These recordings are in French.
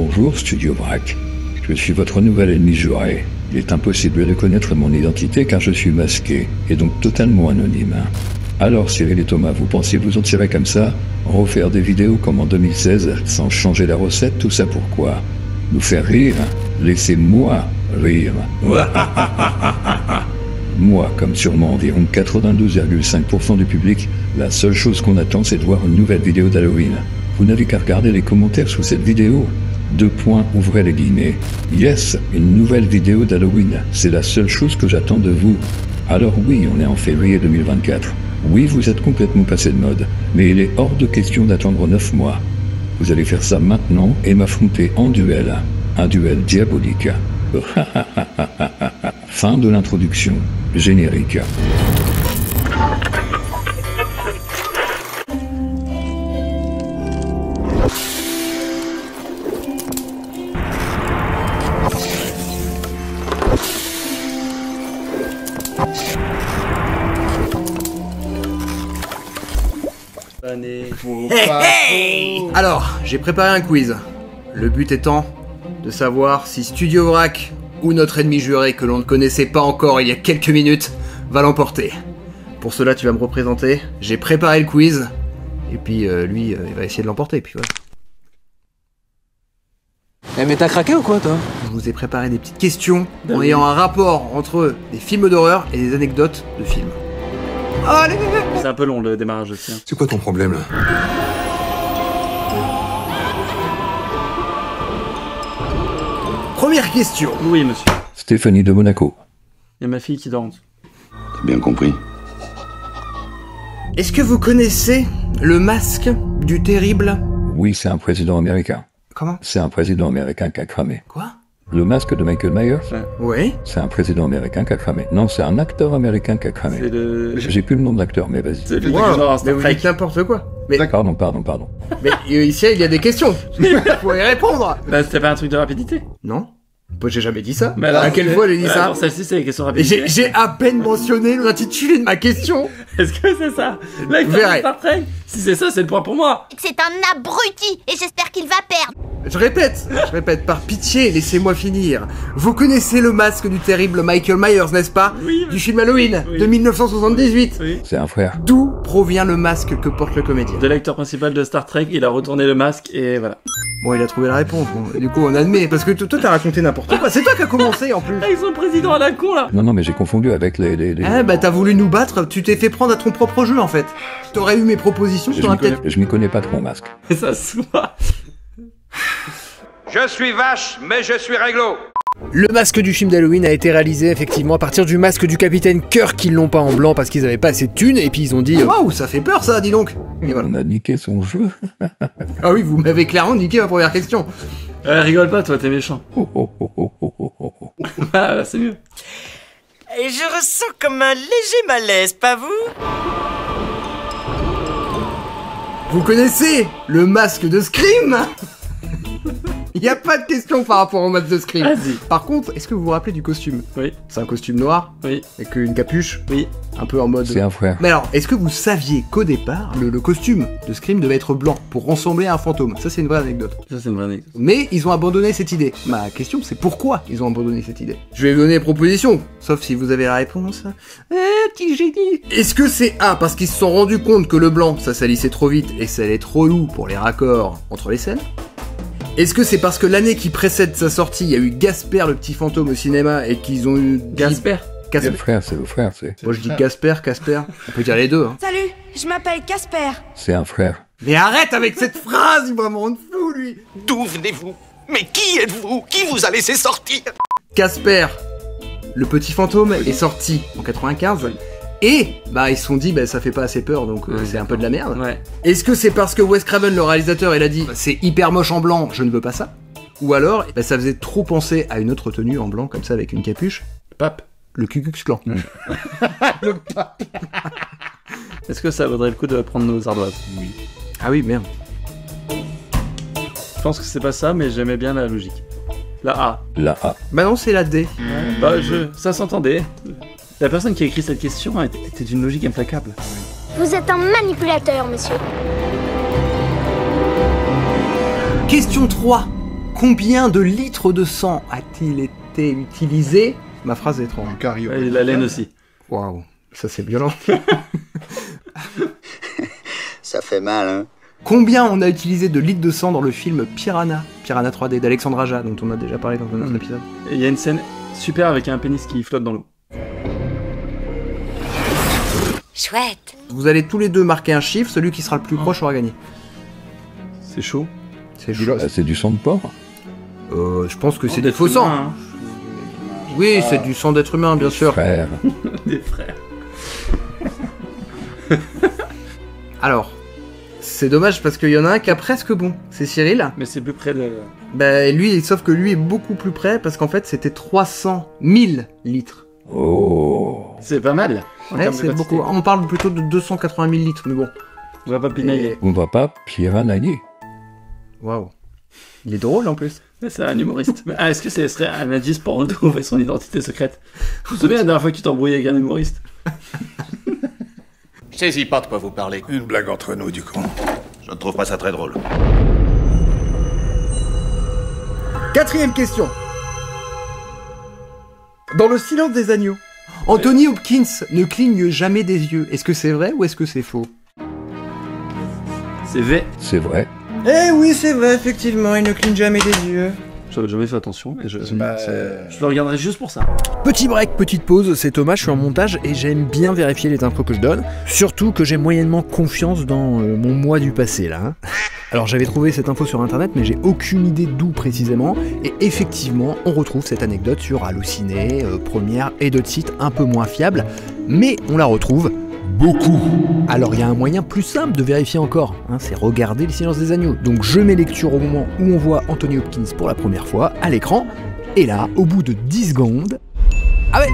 Bonjour Studio Vrac, je suis votre nouvel ennemi juré. Il est impossible de connaître mon identité car je suis masqué et donc totalement anonyme. Alors Cyril et Thomas, vous pensez vous en tirer comme ça? Refaire des vidéos comme en 2016 sans changer la recette, tout ça pourquoi? Nous faire rire? Laissez-moi rire. Moi, comme sûrement environ 92,5% du public, la seule chose qu'on attend c'est de voir une nouvelle vidéo d'Halloween. Vous n'avez qu'à regarder les commentaires sous cette vidéo. Ouvrez les guillemets. Yes, une nouvelle vidéo d'Halloween. C'est la seule chose que j'attends de vous. Alors oui, on est en février 2024. Oui, vous êtes complètement passé de mode. Mais il est hors de question d'attendre 9 mois. Vous allez faire ça maintenant et m'affronter en duel. Un duel diabolique. Fin de l'introduction. Générique. Alors, j'ai préparé un quiz. Le but étant de savoir si Studio Vrac ou notre ennemi juré que l'on ne connaissait pas encore il y a quelques minutes va l'emporter. Pour cela, tu vas me représenter. J'ai préparé le quiz. Et puis, lui, il va essayer de l'emporter. Puis voilà. Eh mais t'as craqué ou quoi, toi? Je vous ai préparé des petites questions en ayant un rapport entre des films d'horreur et des anecdotes de films. Allez! C'est un peu long le démarrage aussi. Hein. C'est quoi ton problème là? Première question. Oui, monsieur. Stéphanie de Monaco. Il y a ma fille qui dort. T'as bien compris. Est-ce que vous connaissez le masque du terrible... Oui, c'est un président américain. Comment? C'est un président américain qui a cramé. Quoi? Le masque de Michael Myers? Oui. C'est un président américain qui a cramé. Non, c'est un acteur américain qui a cramé. C'est le... J'ai plus le nom de l'acteur, mais vas-y. C'est le Wow, truc genre mais Star vous Trek. dites n'importe quoi. Mais, Pardon. mais ici, il y a des questions. Faut y répondre. Bah, c'était pas un truc de rapidité? Non. Bah, j'ai jamais dit ça. Mais alors, à quelle fois j'ai dit ça? Alors, celle-ci, c'est les questions Et rapidité. j'ai à peine mentionné l'intitulé de ma question. Est-ce que c'est ça? Là, il Vous fait verrez. Star Trek. Si c'est ça, c'est le point pour moi. C'est un abruti et j'espère qu'il va perdre. Je répète, par pitié, laissez-moi finir. Vous connaissez le masque du terrible Michael Myers, n'est-ce pas? Oui. Du film Halloween, Oui. de 1978. Oui. C'est un frère. D'où provient le masque que porte le comédien? De l'acteur principal de Star Trek, il a retourné le masque et voilà. Bon, il a trouvé la réponse, bon. Et du coup, on admet, parce que toi, t'as raconté n'importe quoi. C'est toi qui as commencé, en plus. Avec son président à la con, là. Non, mais j'ai confondu avec les... Ah, bah, t'as voulu nous battre, tu t'es fait prendre à ton propre jeu, en fait. T'aurais eu mes propositions, Je t'aurais peut-être... m'y connais pas trop en masque. Et ça se voit. Je suis vache, mais je suis réglo. Le masque du film d'Halloween a été réalisé effectivement à partir du masque du capitaine Kirk, qu'ils l'ont pas en blanc parce qu'ils avaient pas assez de thunes, et puis ils ont dit waouh, ça fait peur ça, dis donc. Et voilà. On a niqué son jeu. Ah oui, vous m'avez clairement niqué ma première question. Rigole pas, toi, t'es méchant. Ah, là, c'est mieux. Et je ressens comme un léger malaise, pas vous? Vous connaissez le masque de Scream? Il y a pas de question par rapport au masque de Scream. Vas-y. Par contre, est-ce que vous vous rappelez du costume? Oui, C'est un costume noir, oui, avec une capuche, oui. un peu en mode... C'est un frère. Mais alors, est-ce que vous saviez qu'au départ, le costume de Scream devait être blanc pour ressembler à un fantôme? Ça, c'est une vraie anecdote. Ça, c'est une vraie anecdote. Mais ils ont abandonné cette idée. Ma question, c'est pourquoi ils ont abandonné cette idée? Je vais vous donner des propositions, sauf si vous avez la réponse. Petit génie. Est-ce que c'est A, parce qu'ils se sont rendus compte que le blanc, ça salissait trop vite et ça allait être trop lourd pour les raccords entre les scènes? Est-ce que c'est parce que l'année qui précède sa sortie, il y a eu Gasper le petit fantôme au cinéma et qu'ils ont eu... Gasper. C'est le frère, c'est le frère, c'est... Moi je dis Gasper, on peut dire les deux. Hein. Salut, je m'appelle Casper. C'est un frère. Mais arrête avec cette phrase, il va me rendre fou lui. D'où venez-vous? Mais qui êtes-vous? Qui vous a laissé sortir? Casper, le petit fantôme, est sorti en 95. Et bah ils se sont dit bah ça fait pas assez peur donc c'est un peu de la merde. Ouais. Est-ce que c'est parce que Wes Craven le réalisateur il a dit c'est hyper moche en blanc, je ne veux pas ça? Ou alors bah, ça faisait trop penser à une autre tenue en blanc comme ça avec une capuche? Pape. Le Ku Klux Klan. Le pape. Est-ce que ça vaudrait le coup de prendre nos ardoises? Oui. Ah oui merde. Je pense que c'est pas ça, mais j'aimais bien la logique. La A. La A. Bah non c'est la D. Bah ça s'entendait. La personne qui a écrit cette question était d'une logique implacable. Vous êtes un manipulateur, monsieur. Question 3. Combien de litres de sang a-t-il été utilisé? Ma phrase est trop. Et la laine aussi. Waouh, ça c'est violent. Ça fait mal, hein. Combien on a utilisé de litres de sang dans le film Piranha 3D d'Alexandre Aja, dont on a déjà parlé dans un autre épisode? Et il y a une scène super avec un pénis qui flotte dans l'eau. Chouette. Vous allez tous les deux marquer un chiffre, celui qui sera le plus proche aura gagné. C'est chaud. C'est chaud. C'est du sang de porc. Je pense que c'est Des du faux sang. Hein. Oui, c'est du sang d'être humain, bien sûr. Frère. Des frères. Alors, c'est dommage parce qu'il y en a un qui a presque bon. C'est Cyril. Mais c'est plus près de... Bah lui, sauf que lui est beaucoup plus près parce qu'en fait c'était 300 000 litres. Oh. C'est pas mal. en Ouais, termes de c'est quantité. beaucoup. On parle plutôt de 280 000 litres, mais bon. On va pas pinailler. On va pas piranhailler. Waouh. Il est drôle en plus. Mais c'est un humoriste. Ah, est-ce que ce serait un indice pour retrouver son identité secrète? Vous vous souvenez la dernière fois que tu t'embrouillais avec un humoriste? Je saisis pas de quoi vous parlez. Une blague entre nous, du coup. Je ne trouve pas ça très drôle. Quatrième question. Dans Le Silence des agneaux, Anthony Hopkins ne cligne jamais des yeux. Est-ce que c'est vrai ou est-ce que c'est faux? C'est V. C'est vrai. Eh oui, c'est vrai, effectivement, il ne cligne jamais des yeux. J'avais jamais fait attention. Et je le regarderai juste pour ça. Petit break, petite pause, c'est Thomas, je suis en montage et j'aime bien vérifier les infos que je donne. Surtout que j'ai moyennement confiance dans mon moi du passé là. Hein. Alors j'avais trouvé cette info sur internet mais j'ai aucune idée d'où précisément. Et effectivement, on retrouve cette anecdote sur Allociné, Première et d'autres sites un peu moins fiables. Mais on la retrouve beaucoup. Alors il y a un moyen plus simple de vérifier encore, hein, c'est regarder Le Silence des agneaux. Donc je mets lecture au moment où on voit Anthony Hopkins pour la première fois à l'écran. Et là, au bout de 10 secondes... Ah ouais.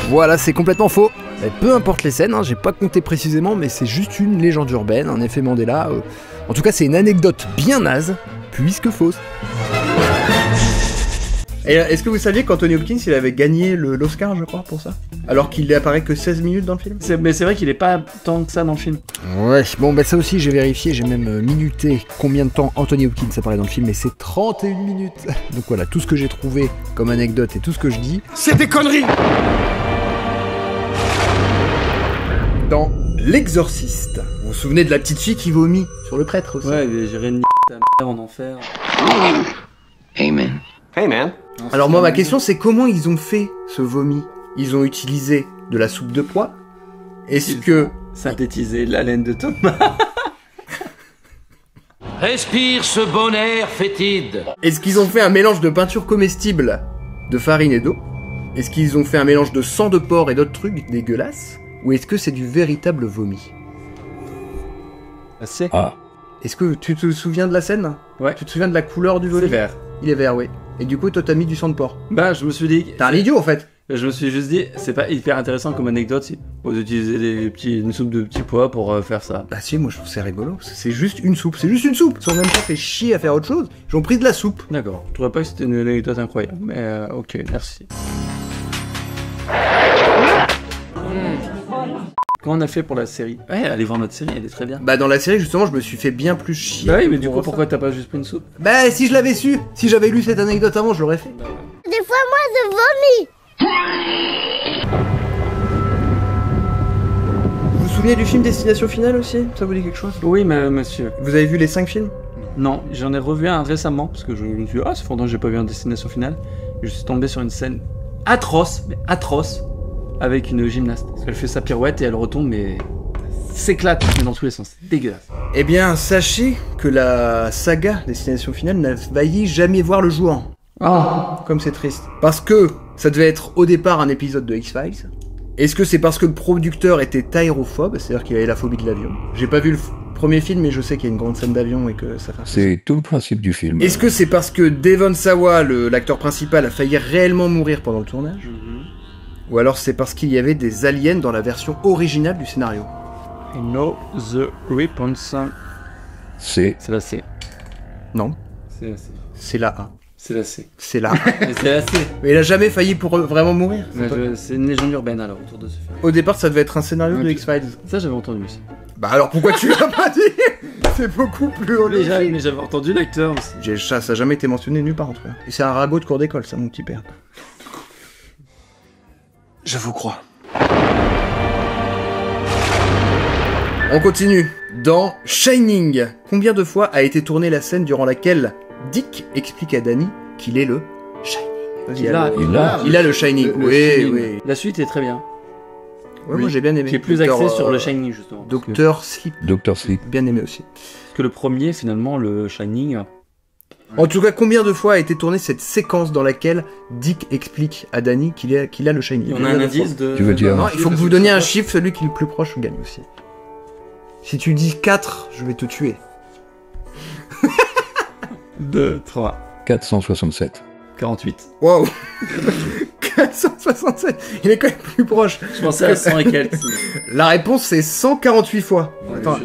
Voilà, c'est complètement faux. Et peu importe les scènes, hein, j'ai pas compté précisément, mais c'est juste une légende urbaine, un effet Mandela. En tout cas, c'est une anecdote bien naze, puisque fausse. Et est-ce que vous saviez qu'Anthony Hopkins, il avait gagné l'Oscar, je crois, pour ça? Alors qu'il apparaît que 16 minutes dans le film? Mais c'est vrai qu'il est pas tant que ça dans le film. Ouais, bon bah ça aussi j'ai vérifié, j'ai même minuté combien de temps Anthony Hopkins apparaît dans le film, et c'est 31 minutes. Donc voilà, tout ce que j'ai trouvé comme anecdote et tout ce que je dis... C'est des conneries! Dans L'Exorciste, vous vous souvenez de la petite fille qui vomit sur le prêtre aussi? Ouais, j'irai une ta mère en enfer. Amen. Hey man. Alors moi ma question c'est comment ils ont fait ce vomi? Ils ont utilisé de la soupe de pois? Est-ce que... Synthétiser la laine de Thomas. Respire ce bon air fétide. Est-ce qu'ils ont fait un mélange de peinture comestible, de farine et d'eau? Est-ce qu'ils ont fait un mélange de sang de porc et d'autres trucs dégueulasses? Ou est-ce que c'est du véritable vomi? C'est. Ah. Est-ce que tu te souviens de la scène? Ouais. Tu te souviens de la couleur du vomi? C'est vert. Il est vert, oui. Et du coup, toi, t'as mis du sang de porc. Bah, je me suis dit. T'es un idiot, en fait. Je me suis juste dit, c'est pas hyper intéressant comme anecdote si vous utilisez une soupe de petits pois pour faire ça. Bah si, moi je trouve c'est rigolo, parce que c'est juste une soupe, c'est juste une soupe. Ils ont même pas fait chier à faire autre chose, ils ont pris de la soupe. D'accord, je trouvais pas que c'était une anecdote incroyable, mais ok, merci. Comment on a fait pour la série? Ouais, allez voir notre série, elle est très bien. Bah dans la série justement, je me suis fait bien plus chier. Bah oui, mais du coup, pourquoi t'as pas juste pris une soupe? Bah si je l'avais su, si j'avais lu cette anecdote avant, je l'aurais fait. Des fois, moi, je vomis. Vous vous souvenez du film Destination Finale aussi? Ça vous dit quelque chose? Oui, monsieur. Vous avez vu les 5 films? Non, j'en ai revu un récemment, parce que je me suis dit, ah, c'est fondant, j'ai pas vu un Destination Finale. Et je suis tombé sur une scène atroce, mais atroce, avec une gymnaste. Parce qu'elle fait sa pirouette et elle retombe, mais s'éclate dans tous les sens. C'est dégueulasse. Eh bien, sachez que la saga Destination Finale n'a failli jamais voir le jour. Oh. Comme c'est triste. Parce que ça devait être au départ un épisode de X-Files. Est-ce que c'est parce que le producteur était aérophobe, c'est-à-dire qu'il avait la phobie de l'avion? J'ai pas vu le premier film, mais je sais qu'il y a une grande scène d'avion et que ça fait... C'est tout le principe du film. Est-ce que c'est parce que Devon Sawa, l'acteur principal, a failli réellement mourir pendant le tournage? Ou alors c'est parce qu'il y avait des aliens dans la version originale du scénario? I know the response. C'est la C. Non. C'est la C. C'est la A. C'est la C. C'est là. C'est la C. Mais il a jamais failli pour vraiment mourir. C'est une légende urbaine alors autour de ce film. Au départ, ça devait être un scénario de X-Files. Ça, j'avais entendu aussi. Bah alors pourquoi tu l'as pas dit? C'est beaucoup plus haut. Mais j'avais entendu l'acteur aussi. Ça a jamais été mentionné nulle part en tout cas. Et c'est un ragot de cours d'école, ça, mon petit père. Je vous crois. On continue. Dans Shining, combien de fois a été tournée la scène durant laquelle Dick explique à Danny qu'il est le Shining? Il a le Shining. Oui. La suite est très bien. Ouais, moi j'ai bien aimé. Qui est plus axé sur le Shining justement. Docteur Sleep. Docteur Sleep. Bien aimé aussi. Parce que le premier, finalement, le Shining. En tout cas, combien de fois a été tournée cette séquence dans laquelle Dick explique à Danny qu'il a le Shining? On a un indice de... Tu veux dire... Non, il faut que vous donniez un chiffre, celui qui est le plus proche gagne aussi. Si tu dis 4, je vais te tuer. 2, 3. 467. 48. Waouh. 467. Il est quand même plus proche. Je pensais à 100 et quelques. La réponse c'est 148 fois. Ouais, attends.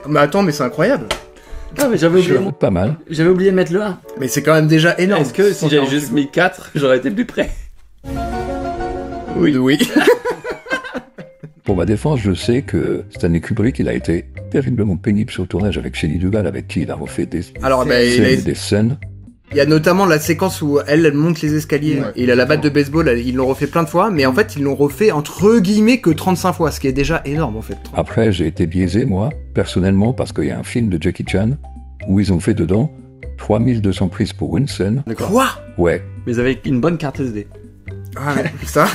Mais attends, mais c'est incroyable. Ah mais j'avais oublié. Pas mal. J'avais oublié de mettre le 1. Mais c'est quand même déjà énorme. Est-ce que si j'avais juste mis 4, j'aurais été plus près? Oui. Pour ma défense, je sais que Stanley Kubrick, il a été terriblement pénible sur le tournage avec Shelley Duvall, avec qui il a refait des scènes. Il y a notamment la séquence où elle monte les escaliers, et il a la batte de baseball, ils l'ont refait plein de fois, mais en fait, ils l'ont refait entre guillemets que 35 fois, ce qui est déjà énorme en fait. Après, j'ai été biaisé, moi, personnellement, parce qu'il y a un film de Jackie Chan, où ils ont fait dedans 3200 prises pour une scène. Quoi? Ouais. Mais ils avaient une bonne carte SD. Ah, ça.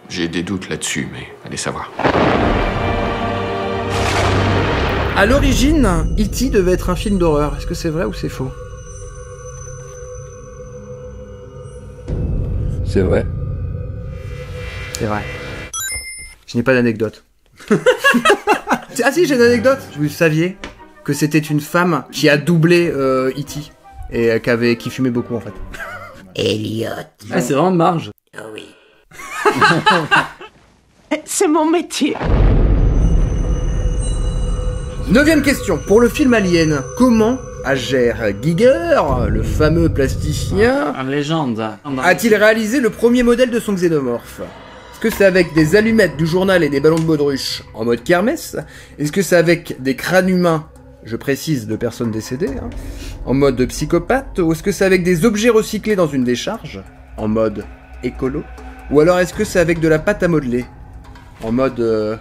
J'ai des doutes là-dessus, mais allez savoir. À l'origine, E.T. devait être un film d'horreur. Est-ce que c'est vrai ou c'est faux? C'est vrai. C'est vrai. Je n'ai pas d'anecdote. Ah si, j'ai une anecdote. Vous saviez que c'était une femme qui a doublé E.T. et qui fumait beaucoup en fait. Elliot. Ah, c'est vraiment Marge. Oh oui. C'est mon métier. 9ème question. Pour le film Alien, comment Ager Giger, le fameux plasticien, Une légende. a-t-il réalisé le premier modèle de son xénomorphe? Est-ce que c'est avec des allumettes, du journal et des ballons de baudruche en mode kermesse? Est-ce que c'est avec des crânes humains, je précise de personnes décédées, en mode psychopathe? Ou est-ce que c'est avec des objets recyclés dans une décharge, en mode écolo? Ou alors est-ce que c'est avec de la pâte à modeler, en mode...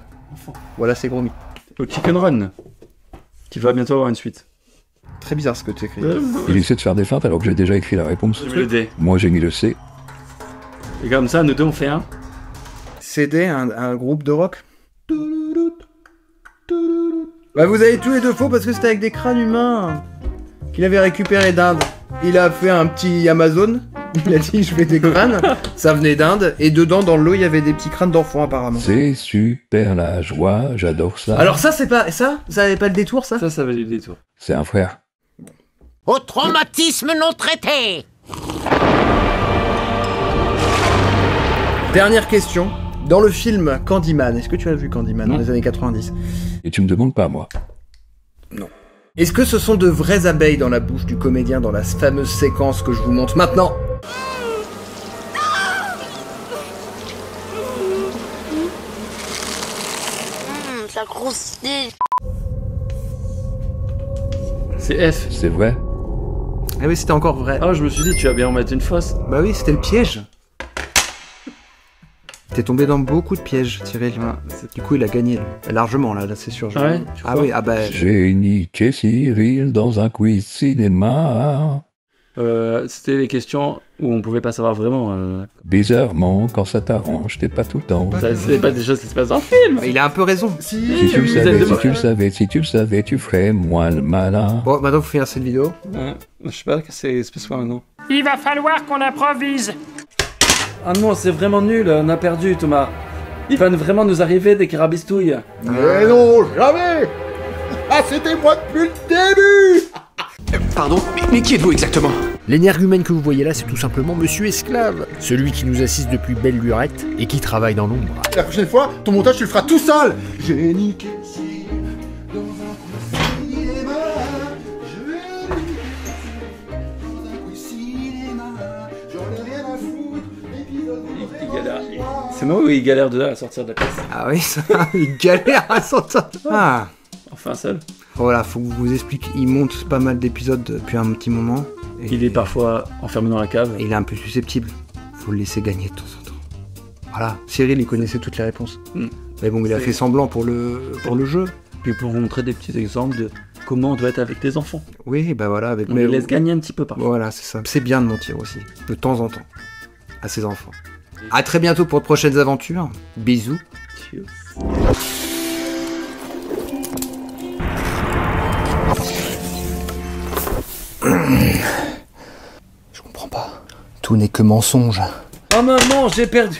Voilà, c'est gros mythe. Au Chicken Run, qui va bientôt avoir une suite. Très bizarre ce que tu écris. Il essaie de faire des feintes alors que j'ai déjà écrit la réponse. Le D. Moi, j'ai mis le C. Et comme ça, nous deux, on fait un. CD, un groupe de rock. Bah vous avez tous les deux faux parce que c'était avec des crânes humains qu'il avait récupéré d'Inde. Il a fait un petit Amazon, il a dit je fais des crânes, ça venait d'Inde, et dedans dans l'eau il y avait des petits crânes d'enfants apparemment. C'est super la joie, j'adore ça. Alors ça c'est pas... ça avait pas le détour ça? Ça va le détour. C'est un frère. Au traumatisme non traité. Dernière question. Dans le film Candyman, est-ce que tu as vu Candyman dans les années 90? Et tu me demandes pas, moi. Non. Est-ce que ce sont de vraies abeilles dans la bouche du comédien dans la fameuse séquence que je vous montre maintenant? Ça croustille. C'est F. C'est vrai. Ah oui, c'était encore vrai. Ah, je me suis dit, tu vas bien en mettre une fausse. Bah oui, c'était le piège. T'es tombé dans beaucoup de pièges, Cyril. Du coup, il a gagné largement, là c'est sûr. Ah ouais? Ah oui, ah bah... J'ai niqué Cyril dans un quiz cinéma. C'était les questions où on pouvait pas savoir vraiment. Bizarrement, quand ça t'arrange, t'es pas tout le temps. Ça, c'est pas des choses qui se passent dans le film. Il a un peu raison. Si tu le savais, tu ferais moins le malin. Bon, maintenant, faut finir cette vidéo. Je sais pas, c'est quoi maintenant? Il va falloir qu'on improvise. Ah non, c'est vraiment nul, on a perdu Thomas. Il va vraiment nous arriver des carabistouilles. Mais non, jamais. Ah, c'était moi depuis le début. Pardon, mais qui êtes-vous exactement? L'énergumène que vous voyez là, c'est tout simplement Monsieur Esclave, celui qui nous assiste depuis belle lurette et qui travaille dans l'ombre. La prochaine fois, ton montage, tu le feras tout seul. J'ai niqué dans un cinéma. C'est moi où il galère de à sortir de la pièce. Ah oui, ça, il galère à sortir. Ah. Enfin seul. Voilà, faut que je vous explique, il monte pas mal d'épisodes depuis un petit moment. Il est parfois enfermé dans la cave. Et il est un peu susceptible. Faut le laisser gagner de temps en temps. Voilà, Cyril, il connaissait toutes les réponses. Mais bon, il a fait semblant pour le jeu. Puis pour vous montrer des petits exemples de comment on doit être avec des enfants. Oui, bah voilà. On les laisse gagner un petit peu parfois. Voilà, c'est ça. C'est bien de mentir aussi, de temps en temps, à ses enfants. À très bientôt pour de prochaines aventures. Bisous. Cheers. Je comprends pas. Tout n'est que mensonge. Oh maman, j'ai perdu.